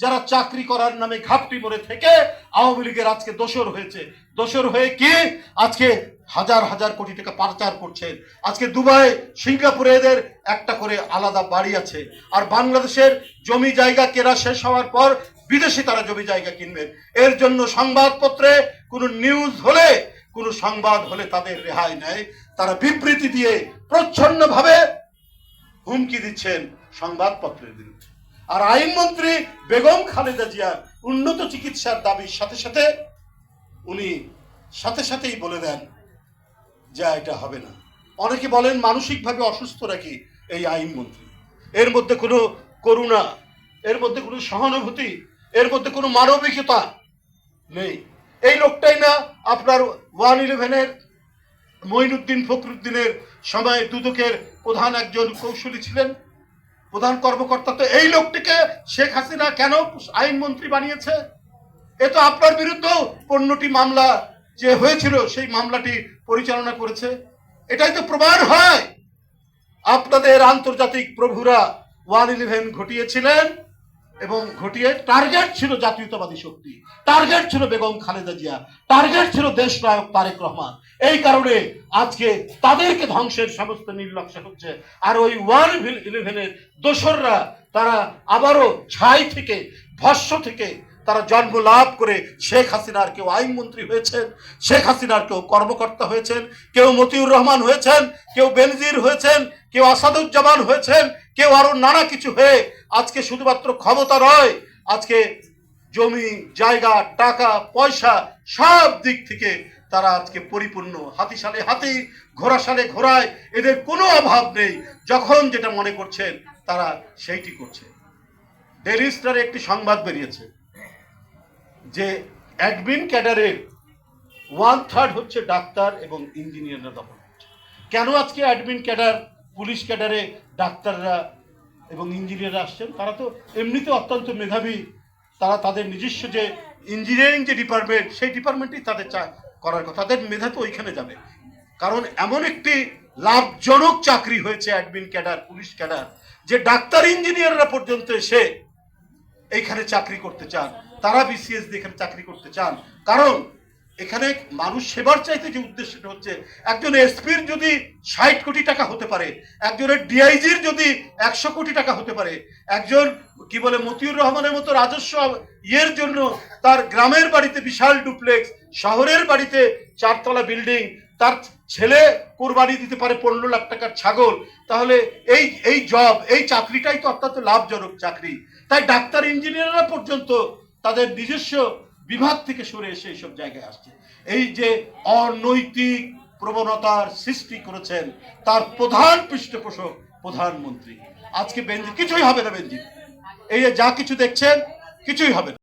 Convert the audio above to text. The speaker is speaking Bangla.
যারা চাকরি করার নামে ঘাপটি পড়ে থেকে আওয়ামী লীগের আজকে দোসর হয়েছে। দোসর হয়ে কি আজকে হাজার হাজার কোটি টাকা পাচার করছেন। আজকে দুবাই সিঙ্গাপুরে এদের একটা করে আলাদা বাড়ি আছে, আর বাংলাদেশের জমি জায়গা কেনা শেষ হওয়ার পর বিদেশে তারা জমি জায়গা কিনবেন। এর জন্য সংবাদপত্রে কোনো নিউজ হলে, কোনো সংবাদ হলে তাদের রেহাই নেয়। তারা বিবৃতি দিয়ে প্রচ্ছন্নভাবে হুমকি দিচ্ছেন সংবাদপত্রের বিরুদ্ধে। আর আইনমন্ত্রী বেগম খালেদা জিয়ার উন্নত চিকিৎসার দাবির সাথে সাথে উনি সাথেই বলে দেন যে এটা হবে না। অনেকে বলেন মানসিকভাবে অসুস্থ নাকি এই আইনমন্ত্রী। এর মধ্যে কোনো করুণা, এর মধ্যে কোনো সহানুভূতি, এর মধ্যে কোনো মানবিকতা নেই। এই লোকটাই না আপনার 111-এর মঈনুদ্দিন ফখরুদ্দিনের সময় দুদকের প্রধান একজন কৌশলী ছিলেন, প্রধান কর্মকর্তা। তো এই লোকটিকে শেখ হাসিনা কেন আইনমন্ত্রী বানিয়েছে? এ তো আপনার বিরুদ্ধেও 15টি মামলা যে হয়েছিল সেই মামলাটি পরিচালনা করেছে। এটাই তো প্রমাণ হয় আপনাদের আন্তর্জাতিক প্রভুরা 111 ঘটিয়েছিলেন, এবং ঘটিয়ে টার্গেট ছিল জাতীয়তাবাদী শক্তি, টার্গেট ছিল বেগম খালেদা জিয়া, টার্গেট ছিল দেশ নায়ক তারেক রহমান। এই কারণে আজকে তাদেরকে ধ্বংসের সমস্ত নির্লক্ষ্য হচ্ছে। আর ওই 111-এর দোসররা তারা আবারও ছাই থেকে, ভস্য থেকে তারা জন্ম লাভ করে শেখ হাসিনার কেউ আইনমন্ত্রী হয়েছেন, শেখ হাসিনার কেউ কর্মকর্তা হয়েছেন, কেউ মতিউর রহমান হয়েছেন, কেউ বেনজির হয়েছেন, কেউ আসাদুজ্জামান হয়েছেন, কেউ আরো নানা কিছু হয়ে আজকে শুধুমাত্র ক্ষমতা নয়, আজকে জমি জায়গা টাকা পয়সা সব দিক থেকে তারা আজকে পরিপূর্ণ। হাতিশালে হাতি, ঘোড়াশালে ঘোড়ায় এদের কোনো অভাব নেই। যখন যেটা মনে করছেন তারা সেইটি করছে। ডেইলি স্টারে একটি সংবাদ বেরিয়েছে যে অ্যাডমিন ক্যাডারের 1/3 হচ্ছে ডাক্তার এবং ইঞ্জিনিয়াররা দখল করছে। কেন আজকে অ্যাডমিন ক্যাডার, পুলিশ ক্যাডারে ডাক্তাররা এবং ইঞ্জিনিয়াররা আসছেন? তারা তো এমনিতে অত্যন্ত মেধাবী, তারা তাদের নিজস্ব যে ইঞ্জিনিয়ারিং যে ডিপার্টমেন্ট, সেই ডিপার্টমেন্টেই তাদের করার কথা, তাদের মেধা তো ওইখানে যাবে। কারণ এমন একটি লাভজনক চাকরি হয়েছে অ্যাডমিন ক্যাডার, পুলিশ ক্যাডার, যে ডাক্তার ইঞ্জিনিয়াররা পর্যন্ত এসে এইখানে চাকরি করতে চান, তারা বিসিএস দিয়ে এখানে চাকরি করতে চান। কারণ এখানে মানুষ সেবার চাইতে যে উদ্দেশ্যটা হচ্ছে, একজন এসপির যদি 60 কোটি টাকা হতে পারে, একজনের ডিআইজির যদি 100 কোটি টাকা হতে পারে, একজন কি বলে মতিউর রহমানের মতো রাজস্ব ইয়ের জন্য তার গ্রামের বাড়িতে বিশাল ডুপ্লেক্স, শহরের বাড়িতে 4 তলা বিল্ডিং, তার ছেলে কোরবানি দিতে পারে 15 লাখ টাকার ছাগল, তাহলে এই জব, এই চাকরিটাই তো অত্যন্ত লাভজনক চাকরি। তাই ডাক্তার ইঞ্জিনিয়াররা পর্যন্ত তাদের নিজস্ব বিভাগ থেকে সরে এসে এইসব জায়গায় আসছে। এই যে অনৈতিক প্রবণতার সৃষ্টি করেছেন তার প্রধান পৃষ্ঠপোষক প্রধানমন্ত্রী। আজকে বেঞ্জি কিছুই হবে না, বেঞ্জি এই যে যা কিছু দেখছেন কিছুই হবে না।